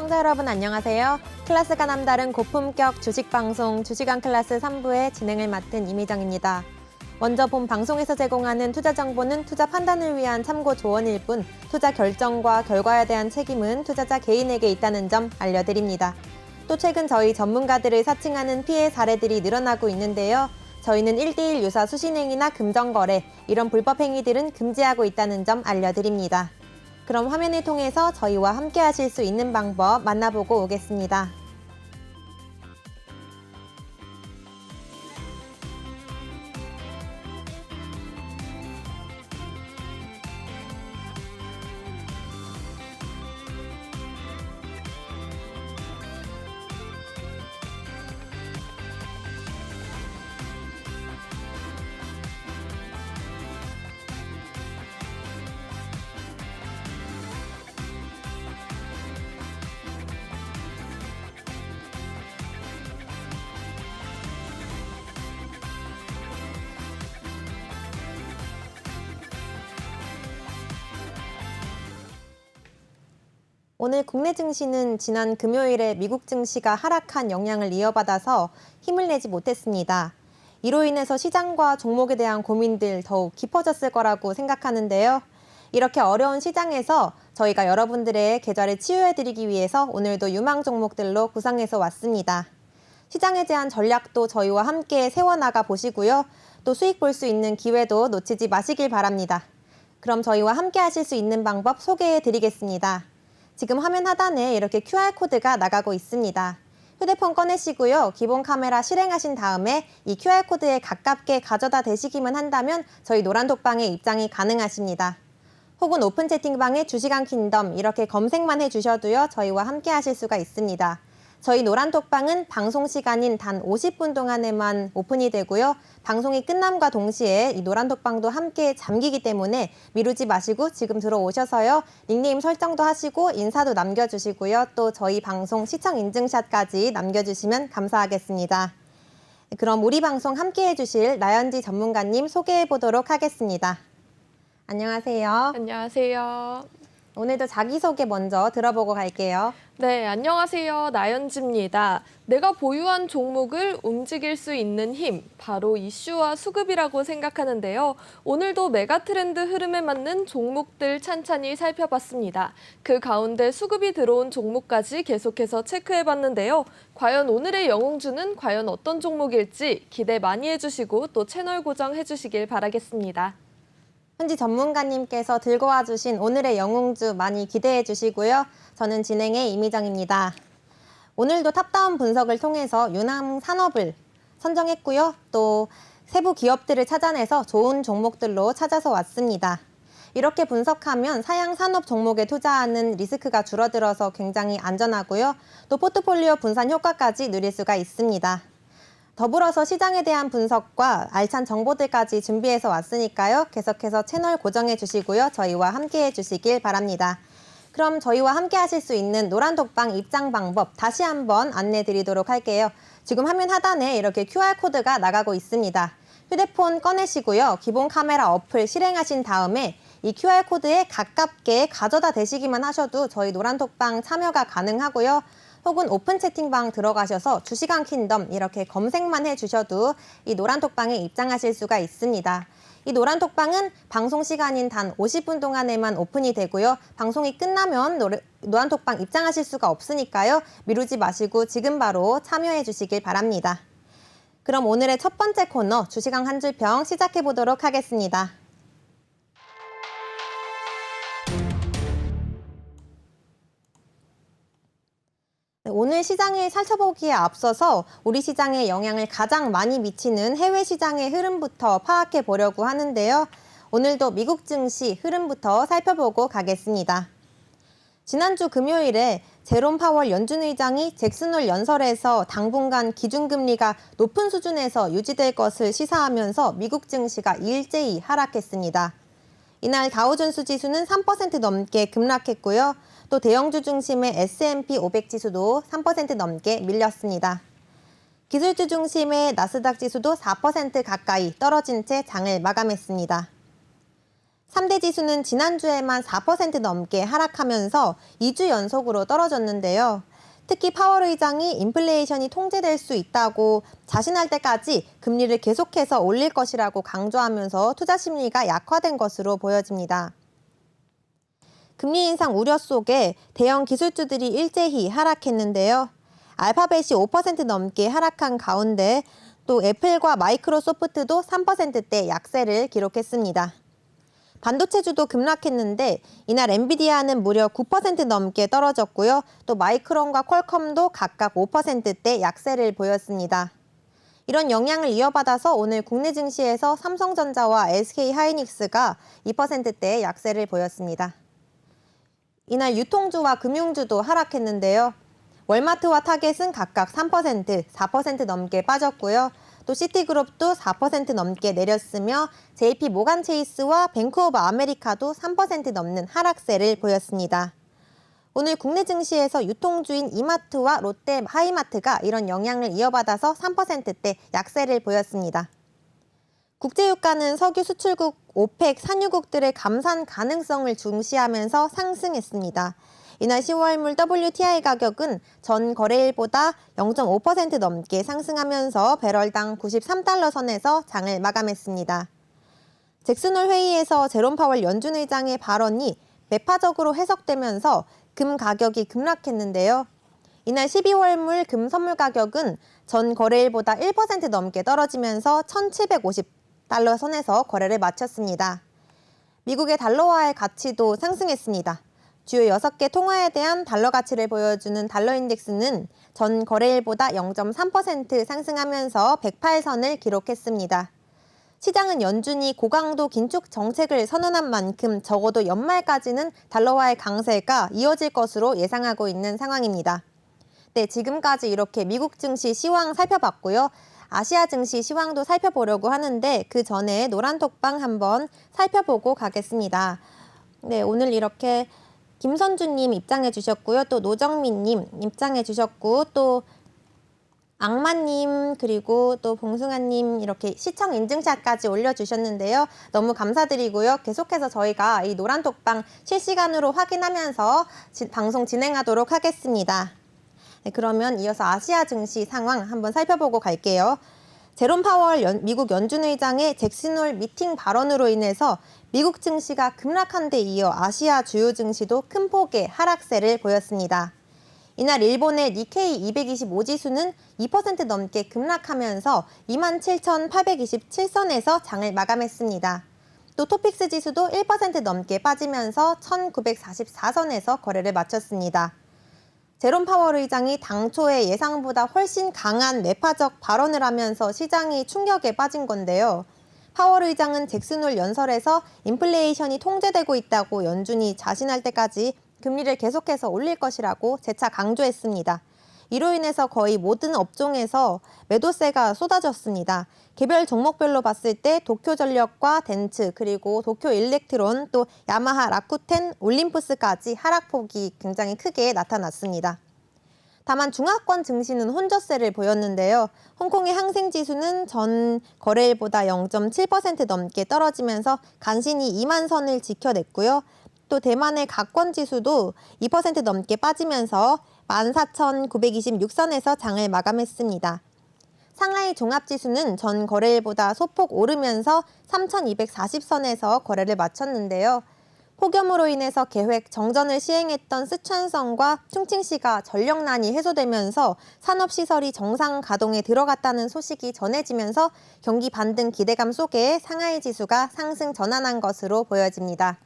시청자 여러분 안녕하세요. 클래스가 남다른 고품격 주식방송 주식왕 클래스 3부의 진행을 맡은 임희정입니다. 먼저 본 방송에서 제공하는 투자 정보는 투자 판단을 위한 참고 조언일 뿐 투자 결정과 결과에 대한 책임은 투자자 개인에게 있다는 점 알려드립니다. 또 최근 저희 전문가들을 사칭하는 피해 사례들이 늘어나고 있는데요. 저희는 1대1 유사 수신행위나 금전거래, 이런 불법 행위들은 금지하고 있다는 점 알려드립니다. 그럼 화면을 통해서 저희와 함께 하실 수 있는 방법 만나보고 오겠습니다. 오늘 국내 증시는 지난 금요일에 미국 증시가 하락한 영향을 이어받아서 힘을 내지 못했습니다. 이로 인해서 시장과 종목에 대한 고민들 더욱 깊어졌을 거라고 생각하는데요. 이렇게 어려운 시장에서 저희가 여러분들의 계좌를 치유해드리기 위해서 오늘도 유망 종목들로 구성해서 왔습니다. 시장에 대한 전략도 저희와 함께 세워나가 보시고요. 또 수익 볼 수 있는 기회도 놓치지 마시길 바랍니다. 그럼 저희와 함께 하실 수 있는 방법 소개해드리겠습니다. 지금 화면 하단에 이렇게 QR코드가 나가고 있습니다. 휴대폰 꺼내시고요. 기본 카메라 실행하신 다음에 이 QR코드에 가깝게 가져다 대시기만 한다면 저희 노란톡방에 입장이 가능하십니다. 혹은 오픈 채팅방에 주식왕 킹덤 이렇게 검색만 해주셔도요. 저희와 함께 하실 수가 있습니다. 저희 노란톡방은 방송 시간인 단 50분 동안에만 오픈이 되고요. 방송이 끝남과 동시에 이 노란톡방도 함께 잠기기 때문에 미루지 마시고 지금 들어오셔서요. 닉네임 설정도 하시고 인사도 남겨주시고요. 또 저희 방송 시청 인증샷까지 남겨주시면 감사하겠습니다. 그럼 우리 방송 함께 해주실 나연지 전문가님 소개해 보도록 하겠습니다. 안녕하세요. 안녕하세요. 오늘도 자기소개 먼저 들어보고 갈게요. 네, 안녕하세요. 나연지입니다. 내가 보유한 종목을 움직일 수 있는 힘, 바로 이슈와 수급이라고 생각하는데요. 오늘도 메가트렌드 흐름에 맞는 종목들 찬찬히 살펴봤습니다. 그 가운데 수급이 들어온 종목까지 계속해서 체크해봤는데요. 과연 오늘의 영웅주는 과연 어떤 종목일지 기대 많이 해주시고 또 채널 고정해주시길 바라겠습니다. 현지 전문가님께서 들고 와주신 오늘의 영웅주 많이 기대해 주시고요. 저는 진행의 임희정입니다. 오늘도 탑다운 분석을 통해서 유남 산업을 선정했고요. 또 세부 기업들을 찾아내서 좋은 종목들로 찾아서 왔습니다. 이렇게 분석하면 사양 산업 종목에 투자하는 리스크가 줄어들어서 굉장히 안전하고요. 또 포트폴리오 분산 효과까지 누릴 수가 있습니다. 더불어서 시장에 대한 분석과 알찬 정보들까지 준비해서 왔으니까요. 계속해서 채널 고정해 주시고요. 저희와 함께 해주시길 바랍니다. 그럼 저희와 함께 하실 수 있는 노란톡방 입장 방법 다시 한번 안내 드리도록 할게요. 지금 화면 하단에 이렇게 QR코드가 나가고 있습니다. 휴대폰 꺼내시고요. 기본 카메라 어플 실행하신 다음에 이 QR코드에 가깝게 가져다 대시기만 하셔도 저희 노란톡방 참여가 가능하고요. 혹은 오픈 채팅방 들어가셔서 주식왕 킹덤 이렇게 검색만 해주셔도 이 노란톡방에 입장하실 수가 있습니다. 이 노란톡방은 방송 시간인 단 50분 동안에만 오픈이 되고요. 방송이 끝나면 노란톡방 입장하실 수가 없으니까요. 미루지 마시고 지금 바로 참여해 주시길 바랍니다. 그럼 오늘의 첫 번째 코너 주식왕 한 줄평 시작해 보도록 하겠습니다. 오늘 시장을 살펴보기에 앞서서 우리 시장에 영향을 가장 많이 미치는 해외 시장의 흐름부터 파악해 보려고 하는데요. 오늘도 미국 증시 흐름부터 살펴보고 가겠습니다. 지난주 금요일에 제롬 파월 연준 의장이 잭슨홀 연설에서 당분간 기준금리가 높은 수준에서 유지될 것을 시사하면서 미국 증시가 일제히 하락했습니다. 이날 다우존스 지수는 3% 넘게 급락했고요. 또 대형주 중심의 S&P 500 지수도 3% 넘게 밀렸습니다. 기술주 중심의 나스닥 지수도 4% 가까이 떨어진 채 장을 마감했습니다. 3대 지수는 지난주에만 4% 넘게 하락하면서 2주 연속으로 떨어졌는데요. 특히 파월 의장이 인플레이션이 통제될 수 있다고 자신할 때까지 금리를 계속해서 올릴 것이라고 강조하면서 투자 심리가 약화된 것으로 보여집니다. 금리 인상 우려 속에 대형 기술주들이 일제히 하락했는데요. 알파벳이 5% 넘게 하락한 가운데 또 애플과 마이크로소프트도 3%대 약세를 기록했습니다. 반도체주도 급락했는데 이날 엔비디아는 무려 9% 넘게 떨어졌고요. 또 마이크론과 퀄컴도 각각 5%대 약세를 보였습니다. 이런 영향을 이어받아서 오늘 국내 증시에서 삼성전자와 SK하이닉스가 2%대 약세를 보였습니다. 이날 유통주와 금융주도 하락했는데요. 월마트와 타겟은 각각 3%, 4% 넘게 빠졌고요. 또 시티그룹도 4% 넘게 내렸으며 JP모간체이스와 뱅크 오브 아메리카도 3% 넘는 하락세를 보였습니다. 오늘 국내 증시에서 유통주인 이마트와 롯데 하이마트가 이런 영향을 이어받아서 3%대 약세를 보였습니다. 국제유가는 석유 수출국 오펙 산유국들의 감산 가능성을 중시하면서 상승했습니다. 이날 10월물 WTI 가격은 전 거래일보다 0.5% 넘게 상승하면서 배럴당 93달러 선에서 장을 마감했습니다. 잭슨홀 회의에서 제롬 파월 연준 의장의 발언이 매파적으로 해석되면서 금 가격이 급락했는데요. 이날 12월물 금 선물 가격은 전 거래일보다 1% 넘게 떨어지면서 1,750달러 선에서 거래를 마쳤습니다. 미국의 달러화의 가치도 상승했습니다. 주요 6개 통화에 대한 달러 가치를 보여주는 달러 인덱스는 전 거래일보다 0.3% 상승하면서 108선을 기록했습니다. 시장은 연준이 고강도 긴축 정책을 선언한 만큼 적어도 연말까지는 달러화의 강세가 이어질 것으로 예상하고 있는 상황입니다. 네, 지금까지 이렇게 미국 증시 시황 살펴봤고요. 아시아 증시 시황도 살펴보려고 하는데 그 전에 노란톡방 한번 살펴보고 가겠습니다. 네, 오늘 이렇게 김선주님 입장해 주셨고요. 또 노정민님 입장해 주셨고 또 악마님 그리고 또 봉승아님 이렇게 시청 인증샷까지 올려주셨는데요. 너무 감사드리고요. 계속해서 저희가 이 노란톡방 실시간으로 확인하면서 방송 진행하도록 하겠습니다. 네, 그러면 이어서 아시아 증시 상황 한번 살펴보고 갈게요. 제롬 파월 미국 연준 의장의 잭슨홀 미팅 발언으로 인해서 미국 증시가 급락한 데 이어 아시아 주요 증시도 큰 폭의 하락세를 보였습니다. 이날 일본의 니케이 225 지수는 2% 넘게 급락하면서 27,827선에서 장을 마감했습니다. 또 토픽스 지수도 1% 넘게 빠지면서 1,944선에서 거래를 마쳤습니다. 제롬 파월 의장이 당초의 예상보다 훨씬 강한 매파적 발언을 하면서 시장이 충격에 빠진 건데요. 파월 의장은 잭슨홀 연설에서 인플레이션이 통제되고 있다고 연준이 자신할 때까지 금리를 계속해서 올릴 것이라고 재차 강조했습니다. 이로 인해서 거의 모든 업종에서 매도세가 쏟아졌습니다. 개별 종목별로 봤을 때 도쿄전력과 덴츠 그리고 도쿄일렉트론 또 야마하, 라쿠텐, 올림푸스까지 하락폭이 굉장히 크게 나타났습니다. 다만 중하권 증시는 혼조세를 보였는데요. 홍콩의 항생지수는 전 거래일보다 0.7% 넘게 떨어지면서 간신히 2만 선을 지켜냈고요. 또 대만의 각권지수도 2% 넘게 빠지면서 14,926선에서 장을 마감했습니다. 상하이 종합지수는 전 거래일보다 소폭 오르면서 3,240선에서 거래를 마쳤는데요. 폭염으로 인해서 계획 정전을 시행했던 쓰촨성과 충칭시가 전력난이 해소되면서 산업시설이 정상 가동에 들어갔다는 소식이 전해지면서 경기 반등 기대감 속에 상하이 지수가 상승 전환한 것으로 보여집니다.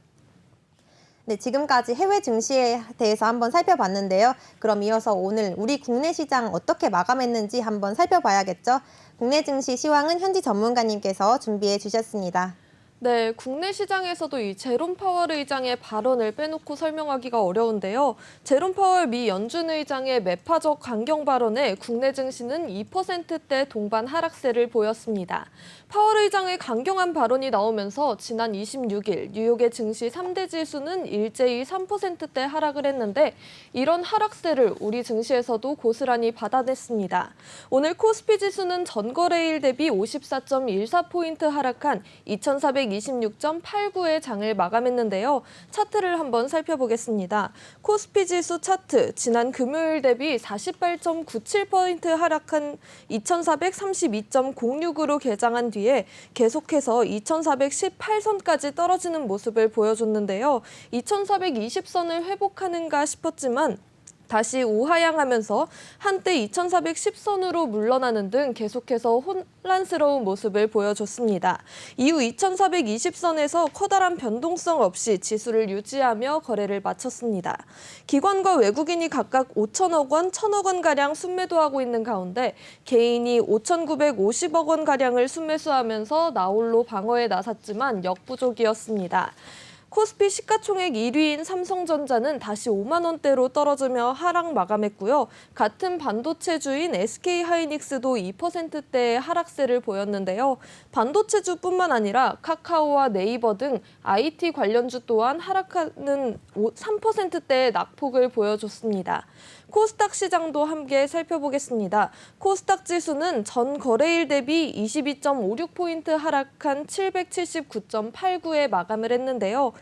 네, 지금까지 해외 증시에 대해서 한번 살펴봤는데요. 그럼 이어서 오늘 우리 국내 시장 어떻게 마감했는지 한번 살펴봐야겠죠. 국내 증시 시황은 현지 전문가님께서 준비해 주셨습니다. 네, 국내 시장에서도 이 제롬 파월 의장의 발언을 빼놓고 설명하기가 어려운데요. 제롬 파월 미 연준 의장의 매파적 강경 발언에 국내 증시는 2%대 동반 하락세를 보였습니다. 파월 의장의 강경한 발언이 나오면서 지난 26일 뉴욕의 증시 3대 지수는 일제히 3%대 하락을 했는데 이런 하락세를 우리 증시에서도 고스란히 받아냈습니다. 오늘 코스피 지수는 전거래일 대비 54.14포인트 하락한 2,400 2,426.89의 장을 마감했는데요. 차트를 한번 살펴보겠습니다. 코스피 지수 차트, 지난 금요일 대비 48.97포인트 하락한 2,432.06으로 개장한 뒤에 계속해서 2,418선까지 떨어지는 모습을 보여줬는데요. 2,420선을 회복하는가 싶었지만 다시 우하향하면서 한때 2,410선으로 물러나는 등 계속해서 혼란스러운 모습을 보여줬습니다. 이후 2,420선에서 커다란 변동성 없이 지수를 유지하며 거래를 마쳤습니다. 기관과 외국인이 각각 5천억 원, 1,000억 원가량 순매도하고 있는 가운데 개인이 5,950억 원가량을 순매수하면서 나홀로 방어에 나섰지만 역부족이었습니다. 코스피 시가총액 1위인 삼성전자는 다시 5만 원대로 떨어지며 하락 마감했고요. 같은 반도체주인 SK하이닉스도 2%대의 하락세를 보였는데요. 반도체주뿐만 아니라 카카오와 네이버 등 IT 관련주 또한 하락하는 3%대의 낙폭을 보여줬습니다. 코스닥 시장도 함께 살펴보겠습니다. 코스닥 지수는 전 거래일 대비 22.56포인트 하락한 779.89에 마감을 했는데요.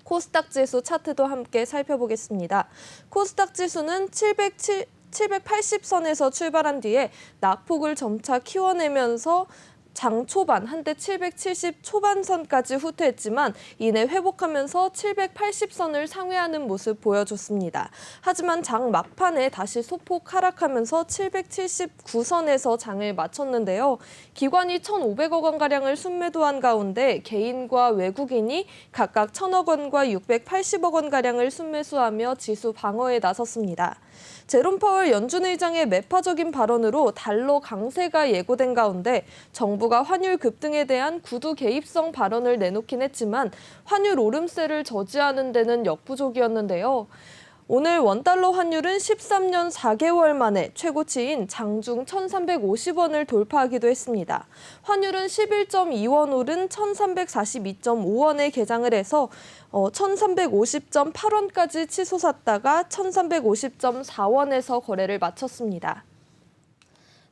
코스닥 지수 차트도 함께 살펴보겠습니다. 코스닥 지수는 780선에서 출발한 뒤에 낙폭을 점차 키워내면서 장 초반 한때 770 초반선까지 후퇴했지만 이내 회복하면서 780선을 상회하는 모습 보여줬습니다. 하지만 장 막판에 다시 소폭 하락하면서 779선에서 장을 마쳤는데요. 기관이 1,500억 원가량을 순매도한 가운데 개인과 외국인이 각각 1,000억 원과 680억 원가량을 순매수하며 지수 방어에 나섰습니다. 제롬 파월 연준 의장의 매파적인 발언으로 달러 강세가 예고된 가운데 정부가 환율 급등에 대한 구두 개입성 발언을 내놓긴 했지만 환율 오름세를 저지하는 데는 역부족이었는데요. 오늘 원달러 환율은 13년 4개월 만에 최고치인 장중 1,350원을 돌파하기도 했습니다. 환율은 11.2원 오른 1,342.5원에 개장을 해서 1,350.8원까지 치솟았다가 1,350.4원에서 거래를 마쳤습니다.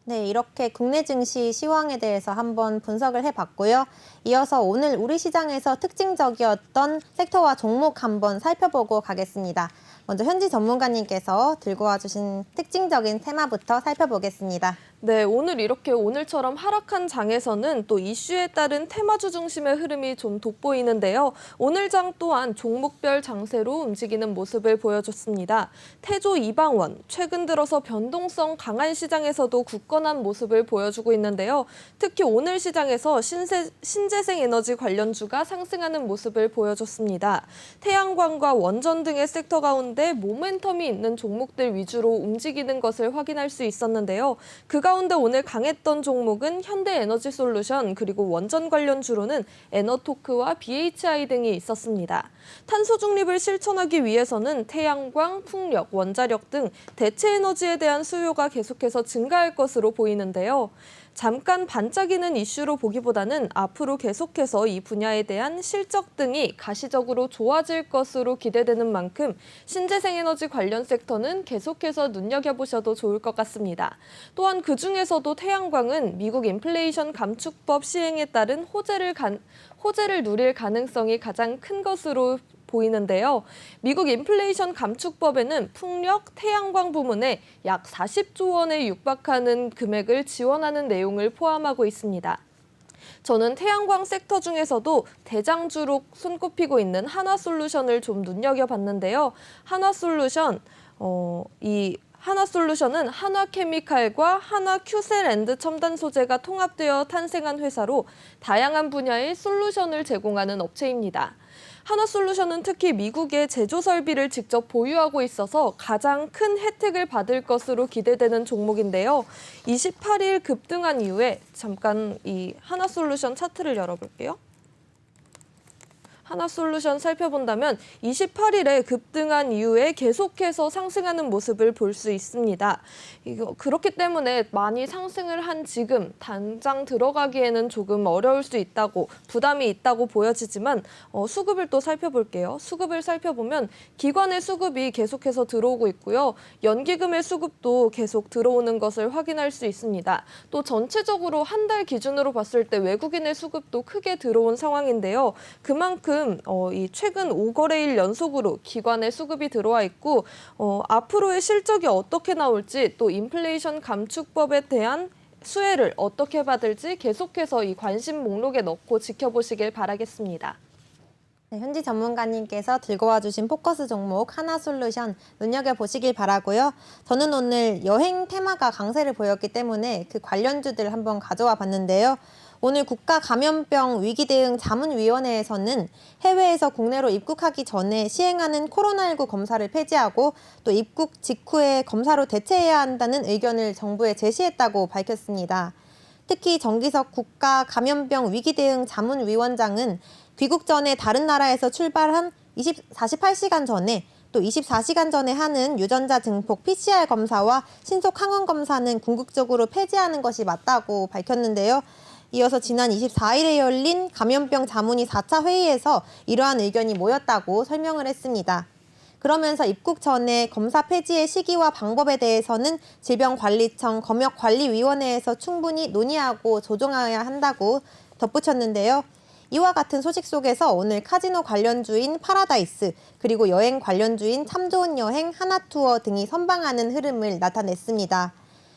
네, 이렇게 국내 증시 시황에 대해서 한번 분석을 해봤고요. 이어서 오늘 우리 시장에서 특징적이었던 섹터와 종목 한번 살펴보고 가겠습니다. 먼저 현지 전문가님께서 들고 와주신 특징적인 테마부터 살펴보겠습니다. 네, 오늘 이렇게 오늘처럼 하락한 장에서는 또 이슈에 따른 테마주 중심의 흐름이 좀 돋보이는데요. 오늘 장 또한 종목별 장세로 움직이는 모습을 보여줬습니다. 태조 이방원, 최근 들어서 변동성 강한 시장에서도 굳건한 모습을 보여주고 있는데요. 특히 오늘 시장에서 신재생 에너지 관련주가 상승하는 모습을 보여줬습니다. 태양광과 원전 등의 섹터 가운데 모멘텀이 있는 종목들 위주로 움직이는 것을 확인할 수 있었는데요. 그 가운데 오늘 강했던 종목은 현대에너지솔루션 그리고 원전 관련주로는 에너토크와 BHI 등이 있었습니다. 탄소 중립을 실천하기 위해서는 태양광, 풍력, 원자력 등 대체 에너지에 대한 수요가 계속해서 증가할 것으로 보이는데요. 잠깐 반짝이는 이슈로 보기보다는 앞으로 계속해서 이 분야에 대한 실적 등이 가시적으로 좋아질 것으로 기대되는 만큼 신재생에너지 관련 섹터는 계속해서 눈여겨보셔도 좋을 것 같습니다. 또한 그중에서도 태양광은 미국 인플레이션 감축법 시행에 따른 호재를 누릴 가능성이 가장 큰 것으로 보이는데요. 미국 인플레이션 감축법에는 풍력, 태양광 부문에 약 40조 원에 육박하는 금액을 지원하는 내용을 포함하고 있습니다. 저는 태양광 섹터 중에서도 대장주로 손꼽히고 있는 한화솔루션을 좀 눈여겨봤는데요. 한화솔루션은 한화케미칼과 한화큐셀앤드 첨단 소재가 통합되어 탄생한 회사로 다양한 분야의 솔루션을 제공하는 업체입니다. 한화솔루션은 특히 미국의 제조 설비를 직접 보유하고 있어서 가장 큰 혜택을 받을 것으로 기대되는 종목인데요. 28일 급등한 이후에 잠깐 이 한화솔루션 차트를 열어볼게요. 하나솔루션 살펴본다면 28일에 급등한 이후에 계속해서 상승하는 모습을 볼 수 있습니다. 그렇기 때문에 많이 상승을 한 지금 당장 들어가기에는 조금 어려울 수 있다고, 부담이 있다고 보여지지만 수급을 또 살펴볼게요. 수급을 살펴보면 기관의 수급이 계속해서 들어오고 있고요. 연기금의 수급도 계속 들어오는 것을 확인할 수 있습니다. 또 전체적으로 한 달 기준으로 봤을 때 외국인의 수급도 크게 들어온 상황인데요. 그만큼 이 최근 5거래일 연속으로 기관의 수급이 들어와 있고 앞으로의 실적이 어떻게 나올지, 또 인플레이션 감축법에 대한 수혜를 어떻게 받을지 계속해서 이 관심 목록에 넣고 지켜보시길 바라겠습니다. 네, 현지 전문가님께서 들고 와주신 포커스 종목 하나솔루션 눈여겨보시길 바라고요. 저는 오늘 여행 테마가 강세를 보였기 때문에 그 관련주들 한번 가져와 봤는데요. 오늘 국가감염병 위기대응 자문위원회에서는 해외에서 국내로 입국하기 전에 시행하는 코로나19 검사를 폐지하고 또 입국 직후에 검사로 대체해야 한다는 의견을 정부에 제시했다고 밝혔습니다. 특히 정기석 국가감염병 위기대응 자문위원장은 귀국 전에 다른 나라에서 출발한 48시간 전에 또 24시간 전에 하는 유전자 증폭 PCR 검사와 신속 항원 검사는 궁극적으로 폐지하는 것이 맞다고 밝혔는데요. 이어서 지난 24일에 열린 감염병 자문위 4차 회의에서 이러한 의견이 모였다고 설명을 했습니다. 그러면서 입국 전에 검사 폐지의 시기와 방법에 대해서는 질병관리청 검역관리위원회에서 충분히 논의하고 조정해야 한다고 덧붙였는데요. 이와 같은 소식 속에서 오늘 카지노 관련주인 파라다이스, 그리고 여행 관련주인 참 좋은 여행, 하나투어 등이 선방하는 흐름을 나타냈습니다.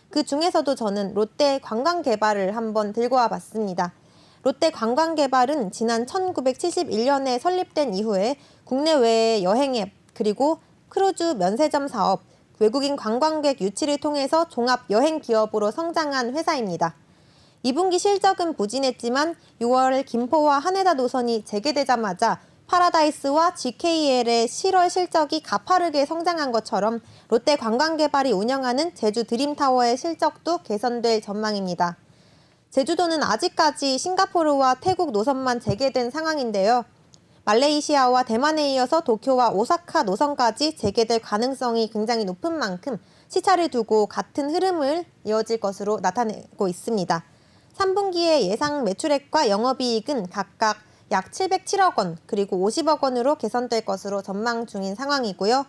그 중에서도 저는 롯데 관광개발을 한번 들고 와봤습니다. 롯데 관광개발은 지난 1971년에 설립된 이후에 국내외의 여행 앱, 그리고 크루즈 면세점 사업, 외국인 관광객 유치를 통해서 종합 여행 기업으로 성장한 회사입니다. 2분기 실적은 부진했지만 6월 김포와 하네다 노선이 재개되자마자 파라다이스와 GKL의 7월 실적이 가파르게 성장한 것처럼 롯데 관광개발이 운영하는 제주 드림타워의 실적도 개선될 전망입니다. 제주도는 아직까지 싱가포르와 태국 노선만 재개된 상황인데요. 말레이시아와 대만에 이어서 도쿄와 오사카 노선까지 재개될 가능성이 굉장히 높은 만큼 시차를 두고 같은 흐름을 이어질 것으로 나타내고 있습니다. 3분기의 예상 매출액과 영업이익은 각각 약 707억 원, 그리고 50억 원으로 개선될 것으로 전망 중인 상황이고요.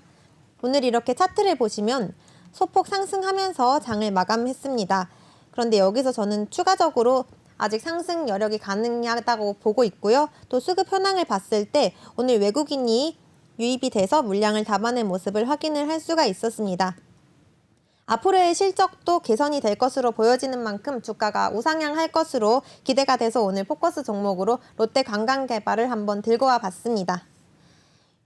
오늘 이렇게 차트를 보시면 소폭 상승하면서 장을 마감했습니다. 그런데 여기서 저는 추가적으로 아직 상승 여력이 가능하다고 보고 있고요. 또 수급 현황을 봤을 때 오늘 외국인이 유입이 돼서 물량을 담아낸 모습을 확인을 할 수가 있었습니다. 앞으로의 실적도 개선이 될 것으로 보여지는 만큼 주가가 우상향할 것으로 기대가 돼서 오늘 포커스 종목으로 롯데 관광개발을 한번 들고 와 봤습니다.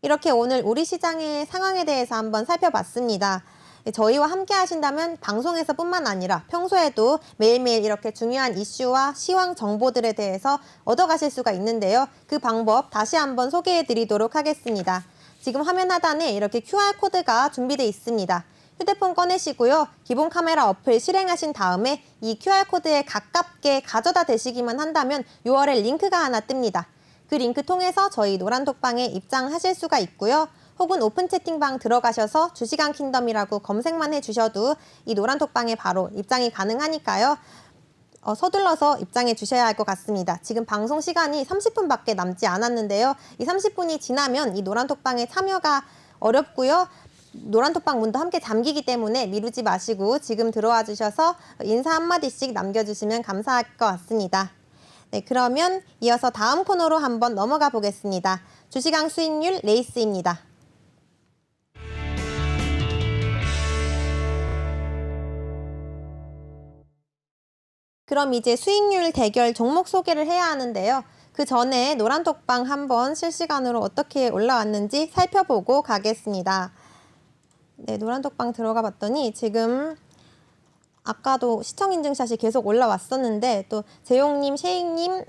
이렇게 오늘 우리 시장의 상황에 대해서 한번 살펴봤습니다. 저희와 함께 하신다면 방송에서뿐만 아니라 평소에도 매일매일 이렇게 중요한 이슈와 시황 정보들에 대해서 얻어가실 수가 있는데요. 그 방법 다시 한번 소개해 드리도록 하겠습니다. 지금 화면 하단에 이렇게 QR코드가 준비되어 있습니다. 휴대폰 꺼내시고요. 기본 카메라 어플 실행하신 다음에 이 QR코드에 가깝게 가져다 대시기만 한다면 URL 링크가 하나 뜹니다. 그 링크 통해서 저희 노란톡방에 입장하실 수가 있고요. 혹은 오픈 채팅방 들어가셔서 주식왕 킹덤이라고 검색만 해주셔도 이 노란톡방에 바로 입장이 가능하니까요. 서둘러서 입장해 주셔야 할 것 같습니다. 지금 방송 시간이 30분밖에 남지 않았는데요. 이 30분이 지나면 이 노란톡방에 참여가 어렵고요. 노란톡방 문도 함께 잠기기 때문에 미루지 마시고 지금 들어와 주셔서 인사 한마디씩 남겨주시면 감사할 것 같습니다. 네, 그러면 이어서 다음 코너로 한번 넘어가 보겠습니다. 주식왕 수익률 레이스입니다. 그럼 이제 수익률 대결 종목 소개를 해야 하는데요. 그 전에 노란톡방 한번 실시간으로 어떻게 올라왔는지 살펴보고 가겠습니다. 네, 노란톡방 들어가 봤더니 지금 아까도 시청 인증샷이 계속 올라왔었는데 또 재용님, 셰익님,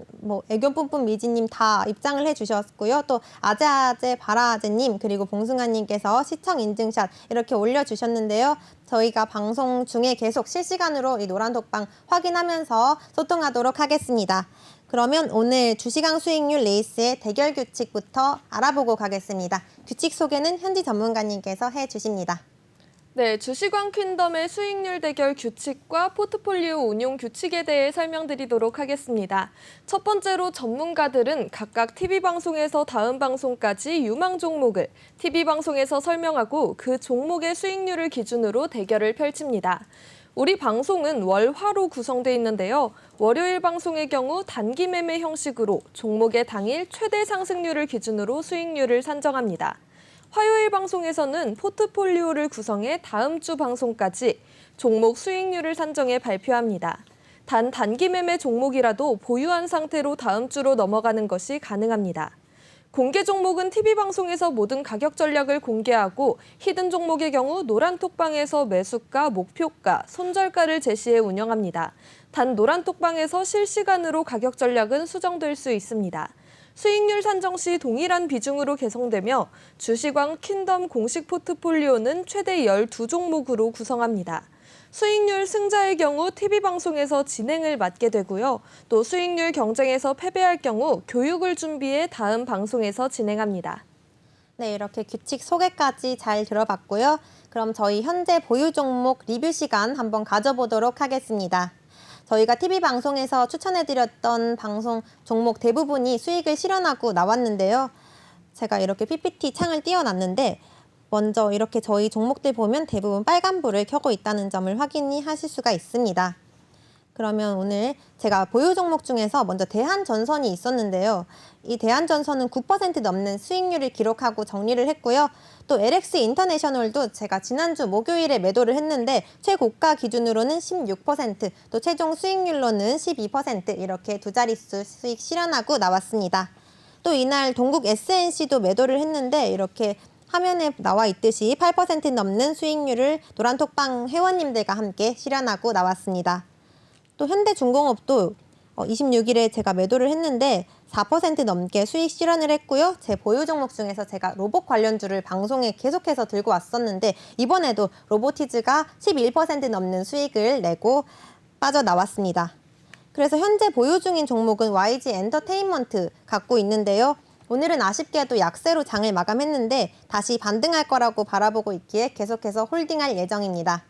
애교 뿜뿜 미지님 다 입장을 해주셨고요. 또 아재아재 바라아재님 그리고 봉승아님께서 시청 인증샷 이렇게 올려주셨는데요. 저희가 방송 중에 계속 실시간으로 이 노란톡방 확인하면서 소통하도록 하겠습니다. 그러면 오늘 주시강 수익률 레이스의 대결 규칙부터 알아보고 가겠습니다. 규칙 소개는 현지 전문가님께서 해주십니다. 네, 주시광 퀸덤의 수익률 대결 규칙과 포트폴리오 운용 규칙에 대해 설명드리도록 하겠습니다. 첫 번째로 전문가들은 각각 TV방송에서 다음 방송까지 유망 종목을 TV방송에서 설명하고 그 종목의 수익률을 기준으로 대결을 펼칩니다. 우리 방송은 월화로 구성되어 있는데요. 월요일 방송의 경우 단기 매매 형식으로 종목의 당일 최대 상승률을 기준으로 수익률을 산정합니다. 화요일 방송에서는 포트폴리오를 구성해 다음 주 방송까지 종목 수익률을 산정해 발표합니다. 단 단기 매매 종목이라도 보유한 상태로 다음 주로 넘어가는 것이 가능합니다. 공개 종목은 TV방송에서 모든 가격 전략을 공개하고 히든 종목의 경우 노란톡방에서 매수가, 목표가, 손절가를 제시해 운영합니다. 단 노란톡방에서 실시간으로 가격 전략은 수정될 수 있습니다. 수익률 산정 시 동일한 비중으로 개성되며 주시광 퀸덤 공식 포트폴리오는 최대 12종목으로 구성합니다. 수익률 승자의 경우 TV방송에서 진행을 맡게 되고요. 또 수익률 경쟁에서 패배할 경우 교육을 준비해 다음 방송에서 진행합니다. 네, 이렇게 규칙 소개까지 잘 들어봤고요. 그럼 저희 현재 보유 종목 리뷰 시간 한번 가져보도록 하겠습니다. 저희가 TV방송에서 추천해드렸던 방송 종목 대부분이 수익을 실현하고 나왔는데요. 제가 이렇게 PPT 창을 띄워놨는데 먼저 이렇게 저희 종목들 보면 대부분 빨간불을 켜고 있다는 점을 확인하실 수가 있습니다. 그러면 오늘 제가 보유 종목 중에서 먼저 대한전선이 있었는데요. 이 대한전선은 9% 넘는 수익률을 기록하고 정리를 했고요. 또 LX 인터내셔널도 제가 지난주 목요일에 매도를 했는데 최고가 기준으로는 16%, 또 최종 수익률로는 12% 이렇게 두 자릿수 수익 실현하고 나왔습니다. 또 이날 동국 SNC도 매도를 했는데 이렇게 화면에 나와 있듯이 8% 넘는 수익률을 노란톡방 회원님들과 함께 실현하고 나왔습니다. 또 현대중공업도 26일에 제가 매도를 했는데 4% 넘게 수익 실현을 했고요. 제 보유 종목 중에서 제가 로봇 관련주를 방송에 계속해서 들고 왔었는데 이번에도 로보티즈가 11% 넘는 수익을 내고 빠져나왔습니다. 그래서 현재 보유 중인 종목은 YG 엔터테인먼트 갖고 있는데요. 오늘은 아쉽게도 약세로 장을 마감했는데 다시 반등할 거라고 바라보고 있기에 계속해서 홀딩할 예정입니다.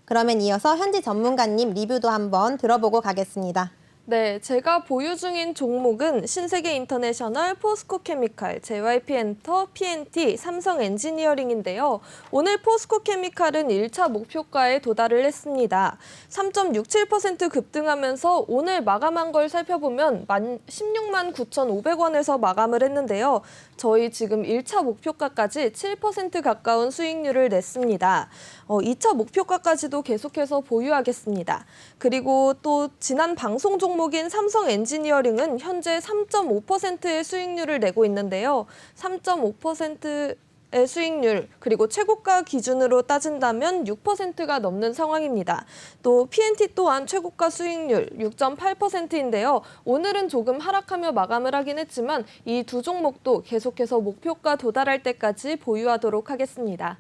그러면 이어서 현지 전문가님 리뷰도 한번 들어보고 가겠습니다. 네, 제가 보유 중인 종목은 신세계 인터내셔널, 포스코 케미칼, JYP 엔터, PNT, 삼성 엔지니어링인데요. 오늘 포스코 케미칼은 1차 목표가에 도달을 했습니다. 3.67% 급등하면서 오늘 마감한 걸 살펴보면 16만 9,500원에서 마감을 했는데요. 저희 지금 1차 목표가까지 7% 가까운 수익률을 냈습니다. 2차 목표가까지도 계속해서 보유하겠습니다. 그리고 또 지난 방송 종목인 삼성 엔지니어링은 현재 3.5%의 수익률을 내고 있는데요. 3.5%의 수익률, 그리고 최고가 기준으로 따진다면 6%가 넘는 상황입니다. 또 PNT 또한 최고가 수익률 6.8%인데요. 오늘은 조금 하락하며 마감을 하긴 했지만 이 두 종목도 계속해서 목표가 도달할 때까지 보유하도록 하겠습니다.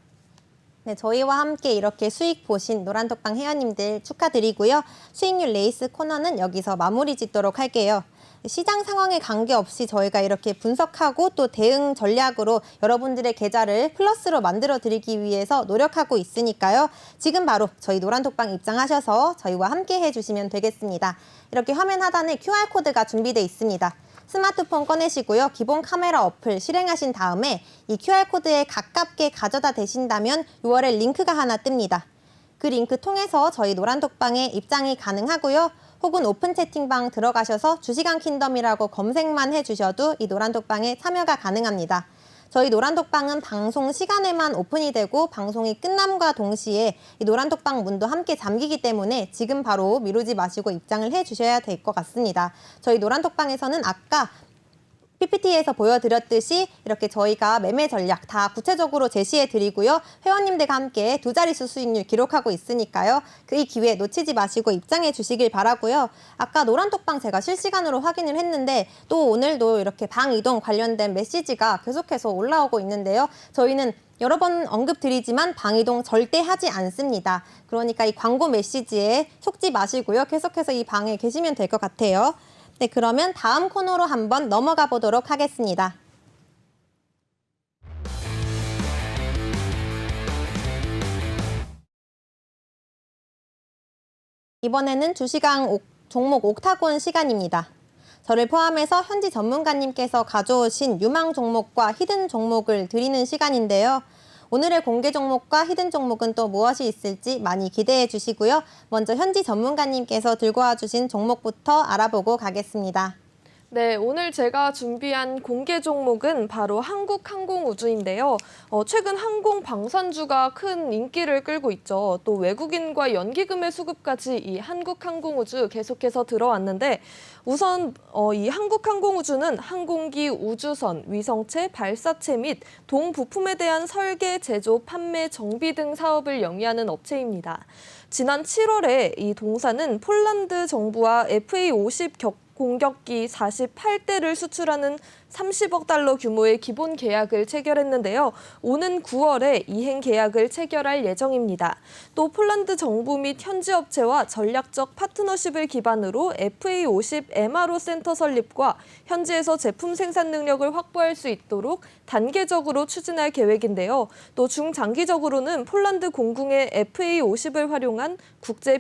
네, 저희와 함께 이렇게 수익 보신 노란톡방 회원님들 축하드리고요. 수익률 레이스 코너는 여기서 마무리 짓도록 할게요. 시장 상황에 관계없이 저희가 이렇게 분석하고 또 대응 전략으로 여러분들의 계좌를 플러스로 만들어 드리기 위해서 노력하고 있으니까요. 지금 바로 저희 노란톡방 입장하셔서 저희와 함께 해주시면 되겠습니다. 이렇게 화면 하단에 QR코드가 준비되어 있습니다. 스마트폰 꺼내시고요. 기본 카메라 어플 실행하신 다음에 이 QR코드에 가깝게 가져다 대신다면 URL 링크가 하나 뜹니다. 그 링크 통해서 저희 노란톡방에 입장이 가능하고요. 혹은 오픈 채팅방 들어가셔서 주시강 킹덤이라고 검색만 해주셔도 이 노란톡방에 참여가 가능합니다. 저희 노란톡방은 방송 시간에만 오픈이 되고 방송이 끝남과 동시에 이 노란톡방 문도 함께 잠기기 때문에 지금 바로 미루지 마시고 입장을 해주셔야 될 것 같습니다. 저희 노란톡방에서는 아까 PPT에서 보여드렸듯이 이렇게 저희가 매매 전략 다 구체적으로 제시해 드리고요. 회원님들과 함께 두 자릿수 수익률 기록하고 있으니까요. 그 기회 놓치지 마시고 입장해 주시길 바라고요. 아까 노란톡방 제가 실시간으로 확인을 했는데 또 오늘도 이렇게 방 이동 관련된 메시지가 계속해서 올라오고 있는데요. 저희는 여러 번 언급드리지만 방 이동 절대 하지 않습니다. 그러니까 이 광고 메시지에 속지 마시고요. 계속해서 이 방에 계시면 될 것 같아요. 네, 그러면 다음 코너로 한번 넘어가 보도록 하겠습니다. 이번에는 주시강 종목 옥타곤 시간입니다. 저를 포함해서 현지 전문가님께서 가져오신 유망 종목과 히든 종목을 드리는 시간인데요. 오늘의 공개 종목과 히든 종목은 또 무엇이 있을지 많이 기대해 주시고요. 먼저 현지 전문가님께서 들고 와주신 종목부터 알아보고 가겠습니다. 네, 오늘 제가 준비한 공개 종목은 바로 한국항공우주인데요. 최근 항공 방산주가 큰 인기를 끌고 있죠. 또 외국인과 연기금의 수급까지 이 한국항공우주 계속해서 들어왔는데 우선 이 한국항공우주는 항공기 우주선, 위성체, 발사체 및 동부품에 대한 설계, 제조, 판매, 정비 등 사업을 영위하는 업체입니다. 지난 7월에 이 동사는 폴란드 정부와 FA-50 공격기 48대를 수출하는 30억 달러 규모의 기본 계약을 체결했는데요. 오는 9월에 이행 계약을 체결할 예정입니다. 또 폴란드 정부 및 현지 업체와 전략적 파트너십을 기반으로 FA-50 MRO 센터 설립과 현지에서 제품 생산 능력을 확보할 수 있도록 단계적으로 추진할 계획인데요. 또 중장기적으로는 폴란드 공군의 FA-50을 활용한 국제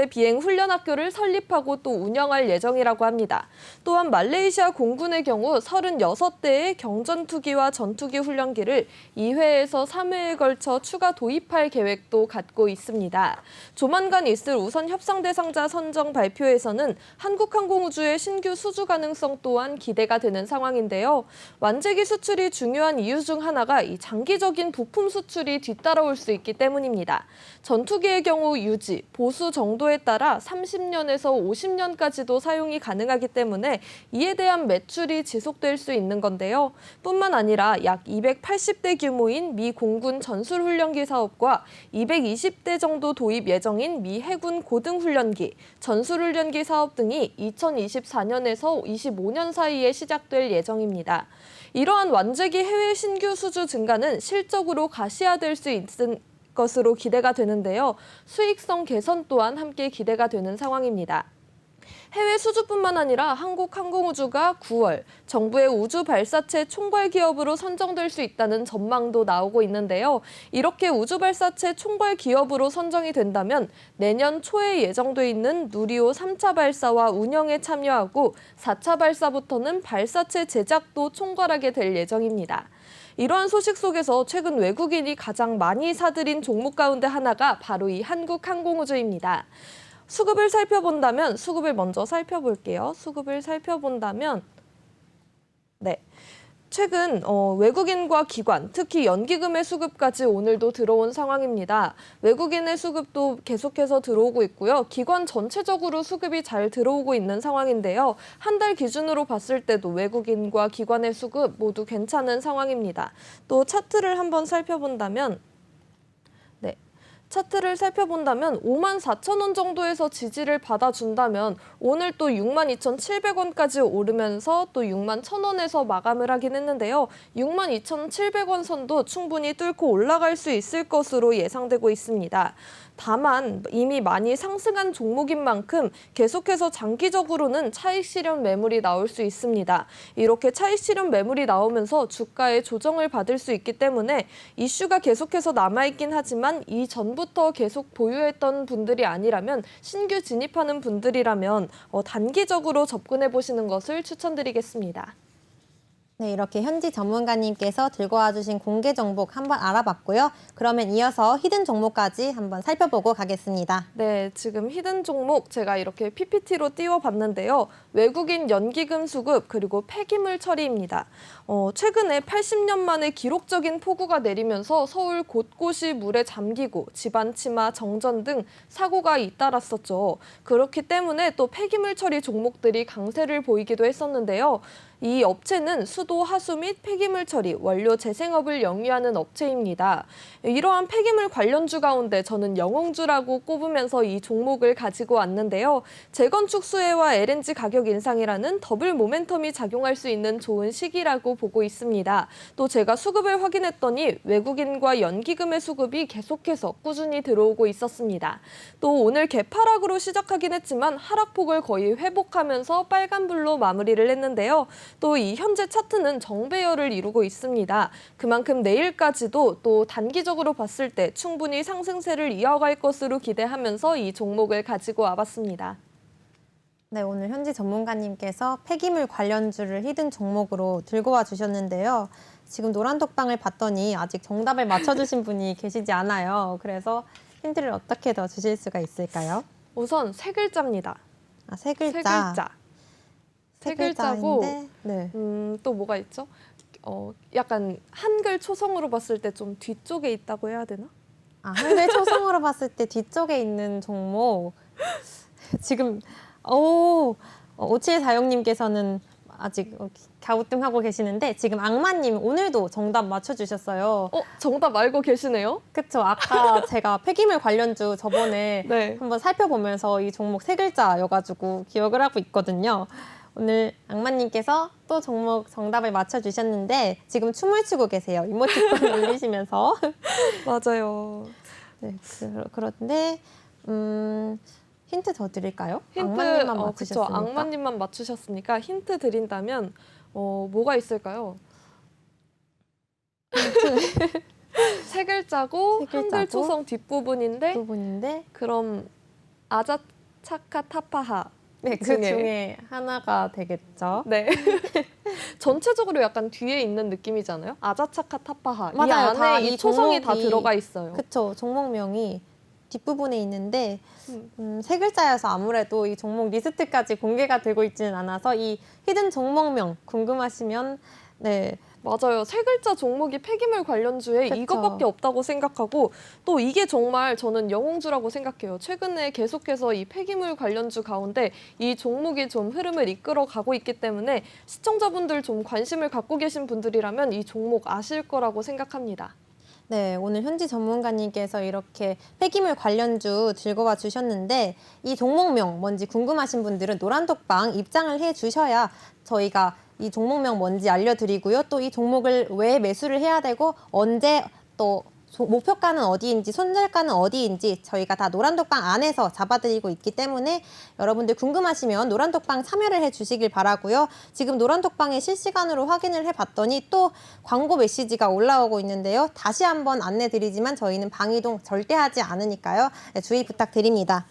비행 훈련학교를 설립하고 또 운영할 예정이라고 합니다. 또한 말레이시아 공군의 경우 36대의 경전투기와 전투기 훈련기를 2회에서 3회에 걸쳐 추가 도입할 계획도 갖고 있습니다. 조만간 있을 우선 협상 대상자 선정 발표에서는 한국항공우주의 신규 수주 가능성 또한 기대가 되는 상황인데요. 완제기 수출이 중요한 이유 중 하나가 이 장기적인 부품 수출이 뒤따라올 수 있기 때문입니다. 전투기의 경우 유지, 보수 정도에 따라 30년에서 50년까지도 사용이 가능하기 때문에 이에 대한 매출이 지속될 수 있는 건데요. 뿐만 아니라 약 280대 규모인 미 공군 전술훈련기 사업과 220대 정도 도입 예정인 미 해군 고등훈련기, 전술훈련기 사업 등이 2024년에서 25년 사이에 시작될 예정입니다. 이러한 완제기 해외 신규 수주 증가는 실적으로 가시화될 수 있는 것으로 기대가 되는데요. 수익성 개선 또한 함께 기대가 되는 상황입니다. 해외 수주뿐만 아니라 한국항공우주가 9월 정부의 우주 발사체 총괄 기업으로 선정될 수 있다는 전망도 나오고 있는데요. 이렇게 우주 발사체 총괄 기업으로 선정이 된다면 내년 초에 예정돼 있는 누리호 3차 발사와 운영에 참여하고 4차 발사부터는 발사체 제작도 총괄하게 될 예정입니다. 이러한 소식 속에서 최근 외국인이 가장 많이 사들인 종목 가운데 하나가 바로 이 한국항공우주입니다. 수급을 살펴본다면 수급을 먼저 살펴볼게요. 수급을 살펴본다면 최근 외국인과 기관, 특히 연기금의 수급까지 오늘도 들어온 상황입니다. 외국인의 수급도 계속해서 들어오고 있고요. 기관 전체적으로 수급이 잘 들어오고 있는 상황인데요. 한 달 기준으로 봤을 때도 외국인과 기관의 수급 모두 괜찮은 상황입니다. 또 차트를 한번 살펴본다면 차트를 살펴본다면 54,000원 정도에서 지지를 받아준다면 오늘 또 62,700원까지 오르면서 또 61,000원에서 마감을 하긴 했는데요. 62,700원 선도 충분히 뚫고 올라갈 수 있을 것으로 예상되고 있습니다. 다만 이미 많이 상승한 종목인 만큼 계속해서 장기적으로는 차익 실현 매물이 나올 수 있습니다. 이렇게 차익 실현 매물이 나오면서 주가에 조정을 받을 수 있기 때문에 이슈가 계속해서 남아있긴 하지만 이전부터 계속 보유했던 분들이 아니라면 신규 진입하는 분들이라면 단기적으로 접근해 보시는 것을 추천드리겠습니다. 네, 이렇게 현지 전문가님께서 들고 와주신 공개 종목 한번 알아봤고요. 그러면 이어서 히든 종목까지 한번 살펴보고 가겠습니다. 네, 지금 히든 종목 제가 이렇게 PPT로 띄워봤는데요. 외국인 연기금 수급 그리고 폐기물 처리입니다. 최근에 80년 만에 기록적인 폭우가 내리면서 서울 곳곳이 물에 잠기고 집안 침하, 정전 등 사고가 잇따랐었죠. 그렇기 때문에 또 폐기물 처리 종목들이 강세를 보이기도 했었는데요. 이 업체는 수도, 하수 및 폐기물 처리, 원료 재생업을 영위하는 업체입니다. 이러한 폐기물 관련주 가운데 저는 영웅주라고 꼽으면서 이 종목을 가지고 왔는데요. 재건축 수혜와 LNG 가격 인상이라는 더블 모멘텀이 작용할 수 있는 좋은 시기라고 보고 있습니다. 또 제가 수급을 확인했더니 외국인과 연기금의 수급이 계속해서 꾸준히 들어오고 있었습니다. 또 오늘 개파락으로 시작하긴 했지만 하락폭을 거의 회복하면서 빨간불로 마무리를 했는데요. 또 이 현재 차트는 정배열을 이루고 있습니다. 그만큼 내일까지도 또 단기적으로 봤을 때 충분히 상승세를 이어갈 것으로 기대하면서 이 종목을 가지고 와봤습니다. 네, 오늘 현지 전문가님께서 폐기물 관련주를 히든 종목으로 들고 와 주셨는데요. 지금 노란톡방을 봤더니 아직 정답을 맞춰주신 분이 계시지 않아요. 그래서 힌트를 어떻게 더 주실 수가 있을까요? 우선 세 글자입니다. 아, 세 글자. 세 글자. 세 글자고 글자인데, 네. 또 뭐가 있죠? 약간 한글 초성으로 봤을 때 좀 뒤쪽에 있다고 해야 되나? 아, 한글 초성으로 봤을 때 뒤쪽에 있는 종목. 지금 5746님께서는 아직 갸우뚱하고 계시는데 지금 악마님 오늘도 정답 맞춰주셨어요. 정답 알고 계시네요? 그쵸. 아까 제가 폐기물 관련주 저번에 네. 한번 살펴보면서 이 종목 세 글자여가지고 기억을 하고 있거든요. 오늘 악마님께서 또 종목 정답을 맞춰주셨는데 지금 춤을 추고 계세요. 이모티콘 올리시면서. 맞아요. 네, 그런데 힌트 더 드릴까요? 힌트, 악마님만 그쵸. 맞추셨으니까. 악마님만 맞추셨으니까 힌트 드린다면 뭐가 있을까요? 세 글자고 세 글자고, 한글 초성 뒷부분인데 부분인데 그럼 아자차카 타파하 네, 그 중에 하나가 되겠죠. 네. 전체적으로 약간 뒤에 있는 느낌이잖아요. 아자차카 타파하. 이 맞아요. 다 안에 이 초성이 다 종목이 들어가 있어요. 그쵸. 종목명이 뒷부분에 있는데 세 글자여서 아무래도 이 종목 리스트까지 공개가 되고 있지는 않아서 이 히든 종목명 궁금하시면 네. 맞아요. 세 글자 종목이 폐기물 관련주에 그쵸. 이것밖에 없다고 생각하고 또 이게 정말 저는 영웅주라고 생각해요. 최근에 계속해서 이 폐기물 관련주 가운데 이 종목이 좀 흐름을 이끌어 가고 있기 때문에 시청자분들 좀 관심을 갖고 계신 분들이라면 이 종목 아실 거라고 생각합니다. 네, 오늘 현지 전문가님께서 이렇게 폐기물 관련주 들고 와 주셨는데 이 종목명 뭔지 궁금하신 분들은 노란톡방 입장을 해 주셔야 저희가 이 종목명 뭔지 알려드리고요. 또 이 종목을 왜 매수를 해야 되고 언제 또 목표가는 어디인지 손절가는 어디인지 저희가 다 노란톡방 안에서 잡아드리고 있기 때문에 여러분들 궁금하시면 노란톡방 참여를 해주시길 바라고요. 지금 노란톡방에 실시간으로 확인을 해봤더니 또 광고 메시지가 올라오고 있는데요. 다시 한번 안내드리지만 저희는 방이동 절대 하지 않으니까요. 네, 주의 부탁드립니다.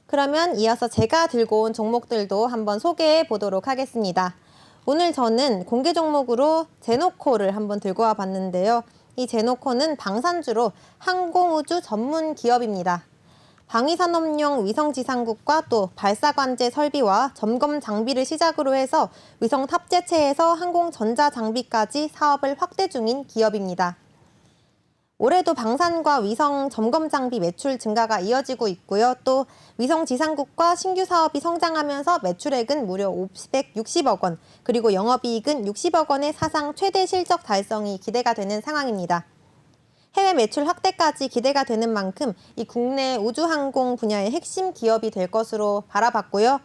그러면 이어서 제가 들고 온 종목들도 한번 소개해 보도록 하겠습니다. 오늘 저는 공개 종목으로 제노코를 한번 들고 와 봤는데요. 이 제노코는 방산주로 항공우주 전문 기업입니다. 방위산업용 위성지상국과 또 발사관제 설비와 점검 장비를 시작으로 해서 위성 탑재체에서 항공전자 장비까지 사업을 확대 중인 기업입니다. 올해도 방산과 위성 점검 장비 매출 증가가 이어지고 있고요. 또 위성 지상국과 신규 사업이 성장하면서 매출액은 무려 560억 원, 그리고 영업이익은 60억 원의 사상 최대 실적 달성이 기대가 되는 상황입니다. 해외 매출 확대까지 기대가 되는 만큼 이 국내 우주항공 분야의 핵심 기업이 될 것으로 바라봤고요.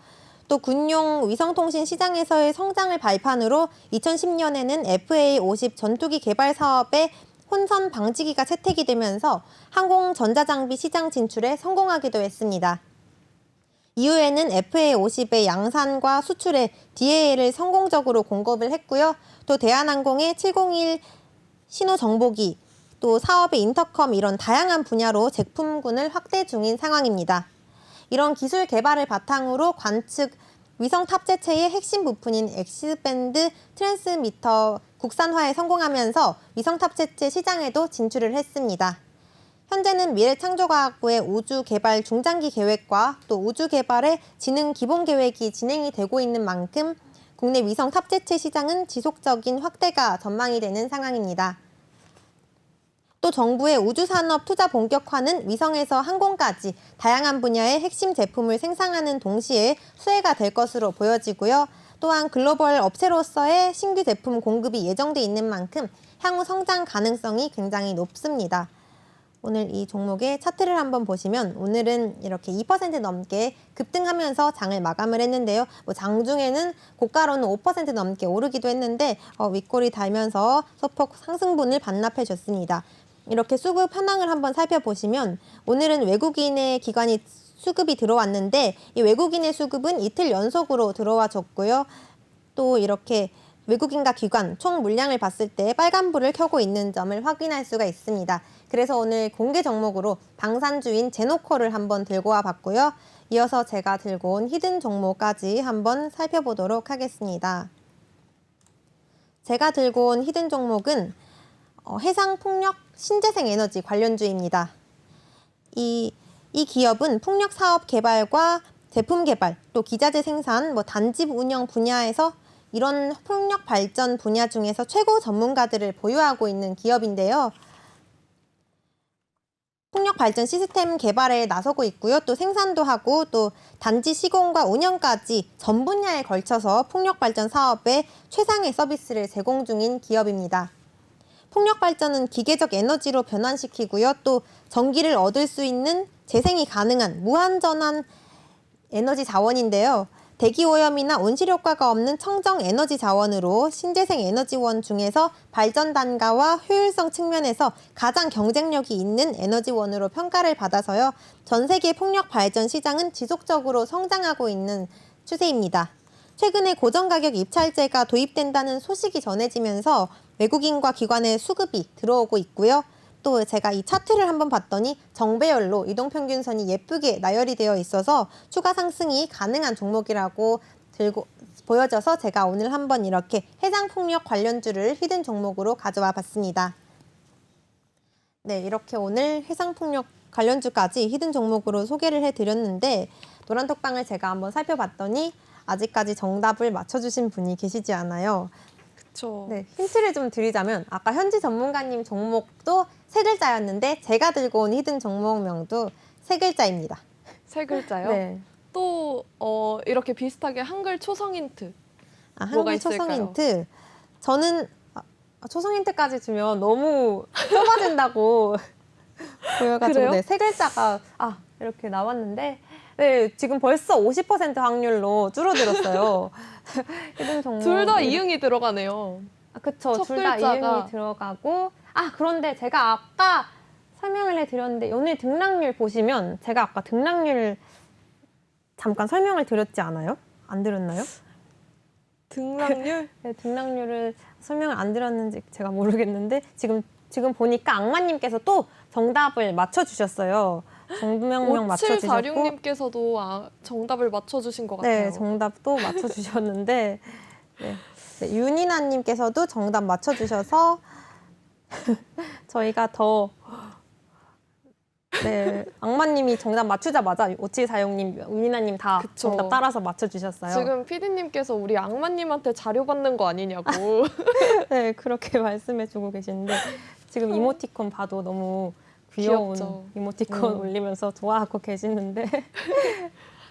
또 군용 위성통신 시장에서의 성장을 발판으로 2010년에는 FA-50 전투기 개발 사업에 혼선 방지기가 채택이 되면서 항공 전자장비 시장 진출에 성공하기도 했습니다. 이후에는 FA-50의 양산과 수출에 DAL을 성공적으로 공급을 했고요. 또 대한항공의 701 신호정보기, 또 사업의 인터컴 이런 다양한 분야로 제품군을 확대 중인 상황입니다. 이런 기술 개발을 바탕으로 관측 위성 탑재체의 핵심 부품인 X밴드 트랜스미터 국산화에 성공하면서 위성 탑재체 시장에도 진출을 했습니다. 현재는 미래창조과학부의 우주개발 중장기 계획과 또 우주개발의 지능 기본 계획이 진행이 되고 있는 만큼 국내 위성 탑재체 시장은 지속적인 확대가 전망이 되는 상황입니다. 또 정부의 우주산업 투자 본격화는 위성에서 항공까지 다양한 분야의 핵심 제품을 생산하는 동시에 수혜가 될 것으로 보여지고요. 또한 글로벌 업체로서의 신규 제품 공급이 예정돼 있는 만큼 향후 성장 가능성이 굉장히 높습니다. 오늘 이 종목의 차트를 한번 보시면 오늘은 이렇게 2% 넘게 급등하면서 장을 마감을 했는데요. 장중에는 고가로는 5% 넘게 오르기도 했는데 윗골이 달면서 소폭 상승분을 반납해 줬습니다. 이렇게 수급 현황을 한번 살펴보시면 오늘은 외국인의 기관이 수급이 들어왔는데 이 외국인의 수급은 이틀 연속으로 들어와 줬고요. 또 이렇게 외국인과 기관 총 물량을 봤을 때 빨간불을 켜고 있는 점을 확인할 수가 있습니다. 그래서 오늘 공개 종목으로 방산주인 제노코를 한번 들고 와 봤고요. 이어서 제가 들고 온 히든 종목까지 한번 살펴보도록 하겠습니다. 제가 들고 온 히든 종목은 해상풍력 신재생에너지 관련주입니다. 이 기업은 풍력 사업 개발과 제품 개발, 또 기자재 생산, 단지 운영 분야에서 이런 풍력 발전 분야 중에서 최고 전문가들을 보유하고 있는 기업인데요. 풍력 발전 시스템 개발에 나서고 있고요. 또 생산도 하고 또 단지 시공과 운영까지 전 분야에 걸쳐서 풍력 발전 사업에 최상의 서비스를 제공 중인 기업입니다. 풍력 발전은 기계적 에너지로 변환시키고요. 또 전기를 얻을 수 있는 재생이 가능한 무한전환 에너지 자원인데요. 대기오염이나 온실효과가 없는 청정 에너지 자원으로 신재생 에너지원 중에서 발전 단가와 효율성 측면에서 가장 경쟁력이 있는 에너지원으로 평가를 받아서요. 전 세계 풍력 발전 시장은 지속적으로 성장하고 있는 추세입니다. 최근에 고정가격 입찰제가 도입된다는 소식이 전해지면서 외국인과 기관의 수급이 들어오고 있고요. 또 제가 이 차트를 한번 봤더니 정배열로 이동평균선이 예쁘게 나열이 되어 있어서 추가 상승이 가능한 종목이라고 보여져서 제가 오늘 한번 이렇게 해상풍력 관련주를 히든 종목으로 가져와 봤습니다. 네, 이렇게 오늘 해상풍력 관련주까지 히든 종목으로 소개를 해드렸는데 노란톡방을 제가 한번 살펴봤더니 아직까지 정답을 맞춰주신 분이 계시지 않아요. 그렇죠. 네, 힌트를 좀 드리자면 아까 현지 전문가님 종목도 세 글자였는데 제가 들고 온 히든 종목명도 세 글자입니다. 세 글자요? 네. 또 이렇게 비슷하게 한글 초성 힌트. 뭐가 한글 초성 있을까요? 힌트. 저는 초성 힌트까지 주면 너무 좁아진다고 보여가지고 그래요? 네, 세 글자가 이렇게 나왔는데 네, 지금 벌써 50% 확률로 줄어들었어요. 히든 종목 둘 다 이응이 들어가네요. 그쵸. 첫 둘 다 글자가. 이응이 들어가고 그런데 제가 아까 설명을 해드렸는데 오늘 등락률 보시면 제가 아까 등락률 잠깐 설명을 드렸지 않아요? 안 드렸나요? 등락률? 네, 등락률을 설명을 안 드렸는지 제가 모르겠는데 지금 보니까 악마님께서 또 정답을 맞춰주셨어요. 정명명 맞춰주셨고 5746님께서도 정답을 맞춰주신 것 같아요. 네, 정답도 맞춰주셨는데 네, 윤이나님께서도 정답 맞춰주셔서 저희가 더 악마님이 정답 맞추자마자 5746님, 윤이나님 다 그쵸. 정답 따라서 맞춰주셨어요. 지금 PD님께서 우리 악마님한테 자료 받는 거 아니냐고. 네, 그렇게 말씀해주고 계시는데 지금 이모티콘 봐도 너무 귀여운 귀엽죠. 이모티콘 올리면서 좋아하고 계시는데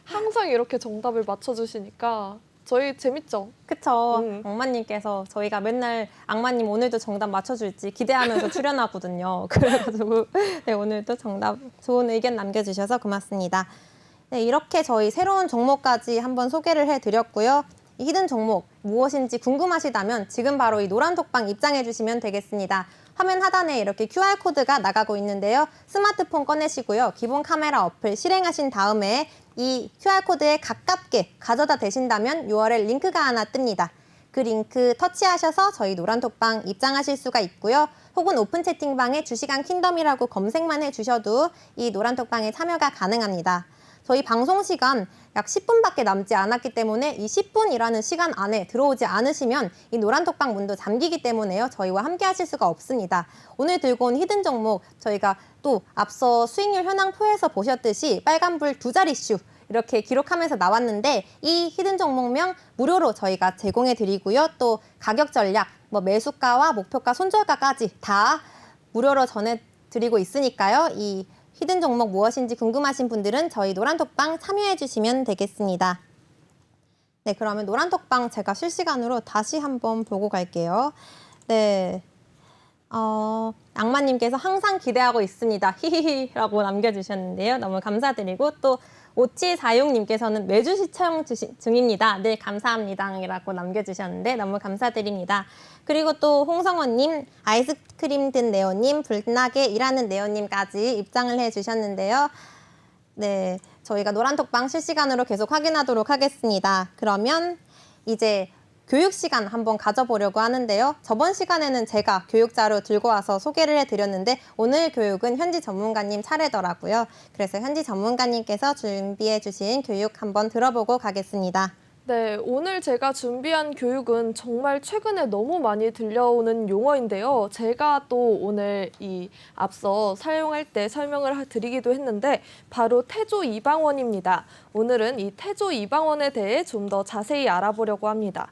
항상 이렇게 정답을 맞춰주시니까 저희 재밌죠? 그쵸. 악마님께서 저희가 맨날 악마님 오늘도 정답 맞춰줄지 기대하면서 출연하거든요. 그래가지고 네, 오늘도 정답 좋은 의견 남겨주셔서 고맙습니다. 네, 이렇게 저희 새로운 종목까지 한번 소개를 해드렸고요. 이 히든 종목 무엇인지 궁금하시다면 지금 바로 이 노란톡방 입장해 주시면 되겠습니다. 화면 하단에 이렇게 QR코드가 나가고 있는데요. 스마트폰 꺼내시고요. 기본 카메라 어플 실행하신 다음에 이 QR코드에 가깝게 가져다 대신다면 URL 링크가 하나 뜹니다. 그 링크 터치하셔서 저희 노란톡방 입장하실 수가 있고요. 혹은 오픈 채팅방에 주식왕 킹덤이라고 검색만 해주셔도 이 노란톡방에 참여가 가능합니다. 저희 방송 시간 약 10분밖에 남지 않았기 때문에 이 10분이라는 시간 안에 들어오지 않으시면 이 노란톡방 문도 잠기기 때문에요. 저희와 함께 하실 수가 없습니다. 오늘 들고 온 히든 종목 저희가 또 앞서 수익률 현황표에서 보셨듯이 빨간불 두 자릿수 이렇게 기록하면서 나왔는데 이 히든 종목명 무료로 저희가 제공해 드리고요. 또 가격 전략, 매수가와 목표가, 손절가까지 다 무료로 전해드리고 있으니까요. 이 히든 종목 무엇인지 궁금하신 분들은 저희 노란톡방 참여해 주시면 되겠습니다. 네, 그러면 노란톡방 제가 실시간으로 다시 한번 보고 갈게요. 네. 악마님께서 항상 기대하고 있습니다. 히히히라고 남겨주셨는데요. 너무 감사드리고 또 5746님께서는 매주 시청 중입니다. 늘 감사합니다라고 남겨주셨는데 너무 감사드립니다. 그리고 또 홍성원님, 아이스크림 든 네오님, 불나게 일하는 네오님까지 입장을 해주셨는데요. 네, 저희가 노란톡방 실시간으로 계속 확인하도록 하겠습니다. 그러면 이제 교육 시간 한번 가져보려고 하는데요. 저번 시간에는 제가 교육 자료 들고 와서 소개를 해드렸는데 오늘 교육은 현지 전문가님 차례더라고요. 그래서 현지 전문가님께서 준비해 주신 교육 한번 들어보고 가겠습니다. 네, 오늘 제가 준비한 교육은 정말 최근에 너무 많이 들려오는 용어인데요. 제가 또 오늘 이 앞서 사용할 때 설명을 드리기도 했는데 바로 태조 이방원입니다. 오늘은 이 태조 이방원에 대해 좀 더 자세히 알아보려고 합니다.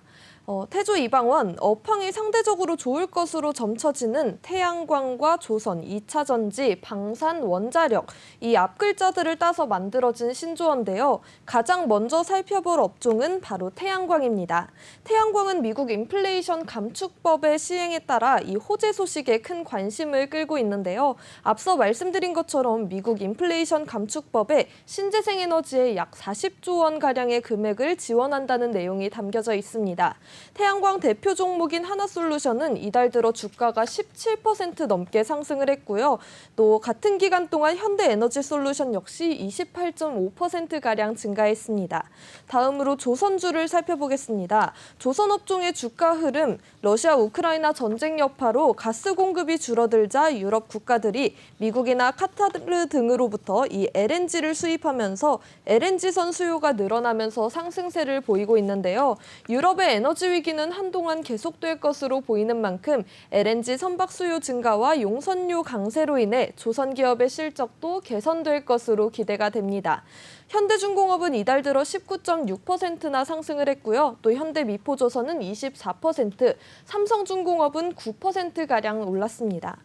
태조 이방원, 업황이 상대적으로 좋을 것으로 점쳐지는 태양광과 조선, 2차 전지, 방산, 원자력, 이 앞글자들을 따서 만들어진 신조어인데요. 가장 먼저 살펴볼 업종은 바로 태양광입니다. 태양광은 미국 인플레이션 감축법의 시행에 따라 이 호재 소식에 큰 관심을 끌고 있는데요. 앞서 말씀드린 것처럼 미국 인플레이션 감축법에 신재생 에너지에 약 40조 원가량의 금액을 지원한다는 내용이 담겨져 있습니다. 태양광 대표 종목인 하나솔루션은 이달 들어 주가가 17% 넘게 상승을 했고요. 또 같은 기간 동안 현대에너지솔루션 역시 28.5%가량 증가했습니다. 다음으로 조선주를 살펴보겠습니다. 조선업종의 주가 흐름, 러시아 우크라이나 전쟁 여파로 가스 공급이 줄어들자 유럽 국가들이 미국이나 카타르 등으로부터 이 LNG를 수입하면서 LNG선 수요가 늘어나면서 상승세를 보이고 있는데요. 유럽의 에너지 위기는 한동안 계속될 것으로 보이는 만큼 LNG 선박 수요 증가와 용선료 강세로 인해 조선 기업의 실적도 개선될 것으로 기대가 됩니다. 현대중공업은 이달 들어 19.6%나 상승을 했고요. 또 현대미포조선은 24%, 삼성중공업은 9%가량 올랐습니다.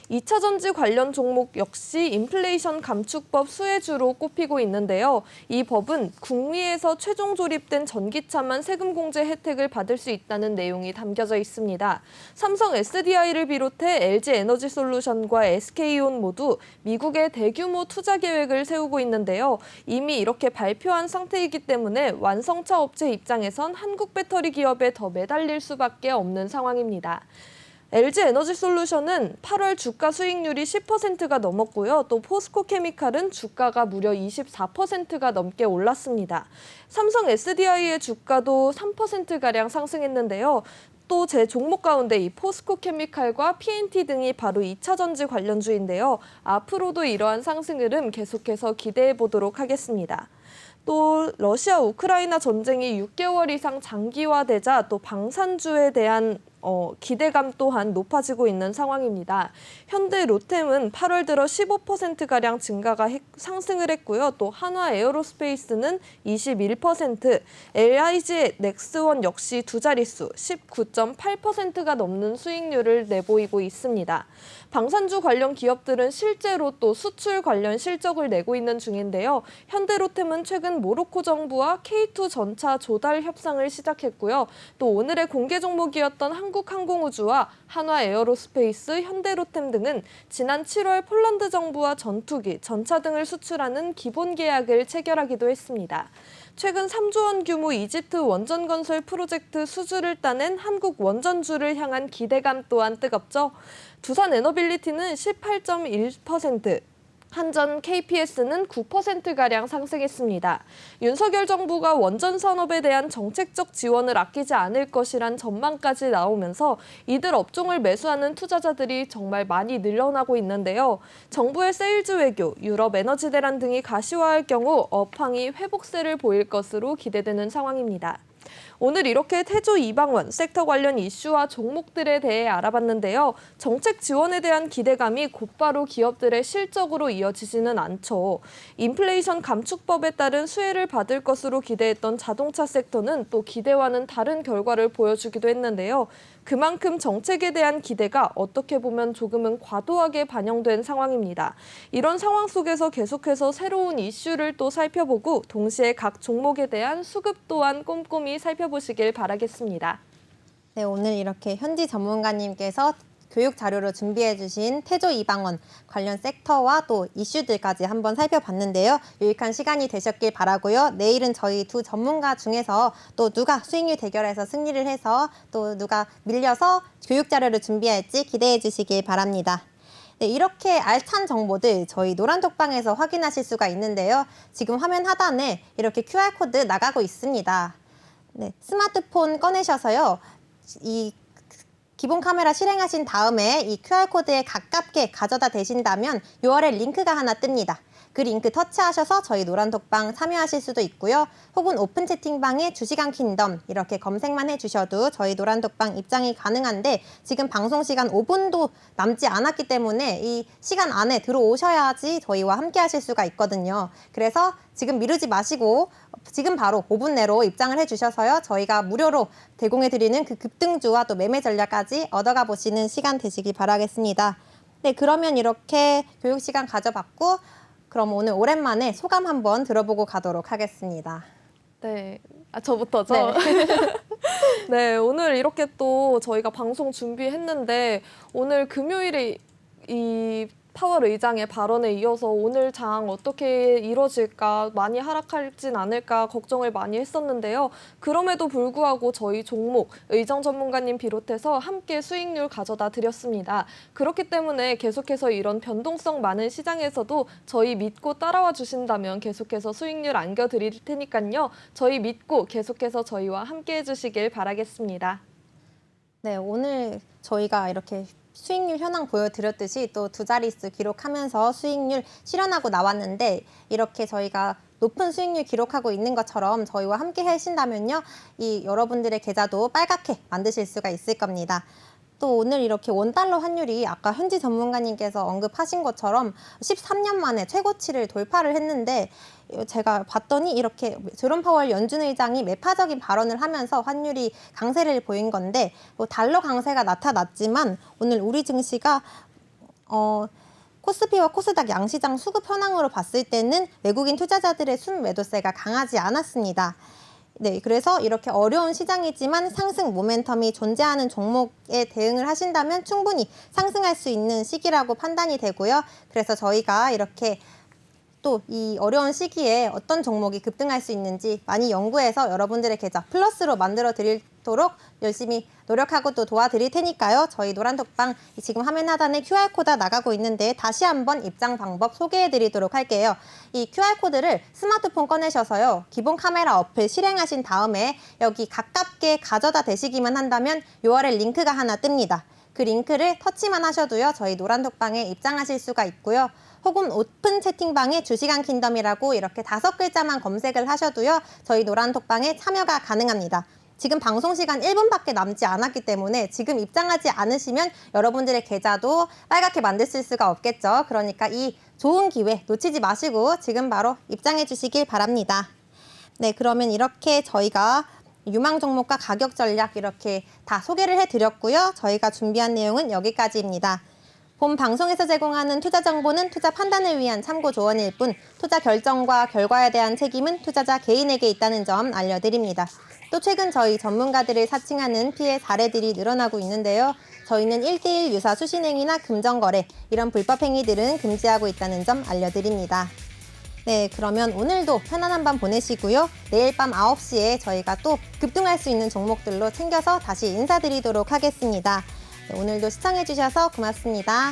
2차 전지 관련 종목 역시 인플레이션 감축법 수혜주로 꼽히고 있는데요. 이 법은 국미에서 최종 조립된 전기차만 세금 공제 혜택을 받을 수 있다는 내용이 담겨져 있습니다. 삼성 SDI를 비롯해 LG에너지솔루션과 SK온 모두 미국의 대규모 투자 계획을 세우고 있는데요. 이미 이렇게 발표한 상태이기 때문에 완성차 업체 입장에선 한국 배터리 기업에 더 매달릴 수밖에 없는 상황입니다. LG에너지솔루션은 8월 주가 수익률이 10%가 넘었고요. 또 포스코케미칼은 주가가 무려 24%가 넘게 올랐습니다. 삼성 SDI의 주가도 3%가량 상승했는데요. 또 제 종목 가운데 이 포스코케미칼과 PNT 등이 바로 2차 전지 관련주인데요. 앞으로도 이러한 상승 흐름 계속해서 기대해 보도록 하겠습니다. 또 러시아 우크라이나 전쟁이 6개월 이상 장기화되자 또 방산주에 대한 기대감 또한 높아지고 있는 상황입니다. 현대 로템은 8월 들어 15%가량 상승을 했고요. 또 한화 에어로스페이스는 21%, LIG 넥스원 역시 두 자릿수 19.8%가 넘는 수익률을 내보이고 있습니다. 방산주 관련 기업들은 실제로 또 수출 관련 실적을 내고 있는 중인데요. 현대로템은 최근 모로코 정부와 K2 전차 조달 협상을 시작했고요. 또 오늘의 공개 종목이었던 한국항공우주와 한화에어로스페이스, 현대로템 등은 지난 7월 폴란드 정부와 전투기, 전차 등을 수출하는 기본 계약을 체결하기도 했습니다. 최근 3조 원 규모 이집트 원전 건설 프로젝트 수주를 따낸 한국 원전주를 향한 기대감 또한 뜨겁죠. 두산 에너빌리티는 18.1%, 한전 KPS는 9%가량 상승했습니다. 윤석열 정부가 원전 산업에 대한 정책적 지원을 아끼지 않을 것이란 전망까지 나오면서 이들 업종을 매수하는 투자자들이 정말 많이 늘어나고 있는데요. 정부의 세일즈 외교, 유럽 에너지 대란 등이 가시화할 경우 업황이 회복세를 보일 것으로 기대되는 상황입니다. 오늘 이렇게 태조 이방원 섹터 관련 이슈와 종목들에 대해 알아봤는데요. 정책 지원에 대한 기대감이 곧바로 기업들의 실적으로 이어지지는 않죠. 인플레이션 감축법에 따른 수혜를 받을 것으로 기대했던 자동차 섹터는 또 기대와는 다른 결과를 보여주기도 했는데요. 그만큼 정책에 대한 기대가 어떻게 보면 조금은 과도하게 반영된 상황입니다. 이런 상황 속에서 계속해서 새로운 이슈를 또 살펴보고 동시에 각 종목에 대한 수급 또한 꼼꼼히 살펴보시길 바라겠습니다. 네, 오늘 이렇게 현지 전문가님께서 교육 자료로 준비해 주신 태조 이방원 관련 섹터와 또 이슈들까지 한번 살펴봤는데요. 유익한 시간이 되셨길 바라고요. 내일은 저희 두 전문가 중에서 또 누가 수익률 대결에서 승리를 해서 또 누가 밀려서 교육 자료를 준비할지 기대해 주시길 바랍니다. 네, 이렇게 알찬 정보들 저희 노란톡방에서 확인하실 수가 있는데요. 지금 화면 하단에 이렇게 QR코드 나가고 있습니다. 네, 스마트폰 꺼내셔서요. 이 기본 카메라 실행하신 다음에 이 QR코드에 가깝게 가져다 대신다면 URL 링크가 하나 뜹니다. 그 링크 터치하셔서 저희 노란톡방 참여하실 수도 있고요. 혹은 오픈 채팅방에 주시간 킹덤 이렇게 검색만 해주셔도 저희 노란톡방 입장이 가능한데 지금 방송 시간 5분도 남지 않았기 때문에 이 시간 안에 들어오셔야지 저희와 함께 하실 수가 있거든요. 그래서 지금 미루지 마시고 지금 바로 5분 내로 입장을 해주셔서요. 저희가 무료로 제공해드리는 그 급등주와 또 매매 전략까지 얻어가 보시는 시간 되시길 바라겠습니다. 네, 그러면 이렇게 교육 시간 가져봤고 그럼 오늘 오랜만에 소감 한번 들어보고 가도록 하겠습니다. 네, 저부터죠? 네. 네, 오늘 이렇게 또 저희가 방송 준비했는데 오늘 금요일에 이 파월 의장의 발언에 이어서 오늘 장 어떻게 이뤄질까 많이 하락할진 않을까 걱정을 많이 했었는데요. 그럼에도 불구하고 저희 종목 의정 전문가님 비롯해서 함께 수익률 가져다 드렸습니다. 그렇기 때문에 계속해서 이런 변동성 많은 시장에서도 저희 믿고 따라와 주신다면 계속해서 수익률 안겨드릴 테니까요. 저희 믿고 계속해서 저희와 함께 해주시길 바라겠습니다. 네, 오늘 저희가 이렇게 수익률 현황 보여드렸듯이 또 두 자릿수 기록하면서 수익률 실현하고 나왔는데 이렇게 저희가 높은 수익률 기록하고 있는 것처럼 저희와 함께 하신다면요. 이 여러분들의 계좌도 빨갛게 만드실 수가 있을 겁니다. 또 오늘 이렇게 원달러 환율이 아까 현지 전문가님께서 언급하신 것처럼 13년 만에 최고치를 돌파를 했는데 제가 봤더니 이렇게 제롬 파월 연준 의장이 매파적인 발언을 하면서 환율이 강세를 보인 건데 달러 강세가 나타났지만 오늘 우리 증시가 코스피와 코스닥 양시장 수급 현황으로 봤을 때는 외국인 투자자들의 순매도세가 강하지 않았습니다. 네, 그래서 이렇게 어려운 시장이지만 상승 모멘텀이 존재하는 종목에 대응을 하신다면 충분히 상승할 수 있는 시기라고 판단이 되고요. 그래서 저희가 이렇게 또 이 어려운 시기에 어떤 종목이 급등할 수 있는지 많이 연구해서 여러분들의 계좌 플러스로 만들어 드리도록 열심히 노력하고 또 도와드릴 테니까요. 저희 노란톡방 지금 화면 하단에 QR코드 나가고 있는데 다시 한번 입장 방법 소개해 드리도록 할게요. 이 QR코드를 스마트폰 꺼내셔서요. 기본 카메라 어플 실행하신 다음에 여기 가깝게 가져다 대시기만 한다면 URL 링크가 하나 뜹니다. 그 링크를 터치만 하셔도요. 저희 노란톡방에 입장하실 수가 있고요. 혹은 오픈 채팅방에 주시간 킹덤이라고 이렇게 5글자만 검색을 하셔도요. 저희 노란톡방에 참여가 가능합니다. 지금 방송 시간 1분밖에 남지 않았기 때문에 지금 입장하지 않으시면 여러분들의 계좌도 빨갛게 만드실 수가 없겠죠. 그러니까 이 좋은 기회 놓치지 마시고 지금 바로 입장해 주시길 바랍니다. 네, 그러면 이렇게 저희가 유망 종목과 가격 전략 이렇게 다 소개를 해드렸고요. 저희가 준비한 내용은 여기까지입니다. 본 방송에서 제공하는 투자 정보는 투자 판단을 위한 참고 조언일 뿐 투자 결정과 결과에 대한 책임은 투자자 개인에게 있다는 점 알려드립니다. 또 최근 저희 전문가들을 사칭하는 피해 사례들이 늘어나고 있는데요. 저희는 1:1 유사 수신행위나 금전거래 이런 불법 행위들은 금지하고 있다는 점 알려드립니다. 네, 그러면 오늘도 편안한 밤 보내시고요. 내일 밤 9시에 저희가 또 급등할 수 있는 종목들로 챙겨서 다시 인사드리도록 하겠습니다. 네, 오늘도 시청해주셔서 고맙습니다.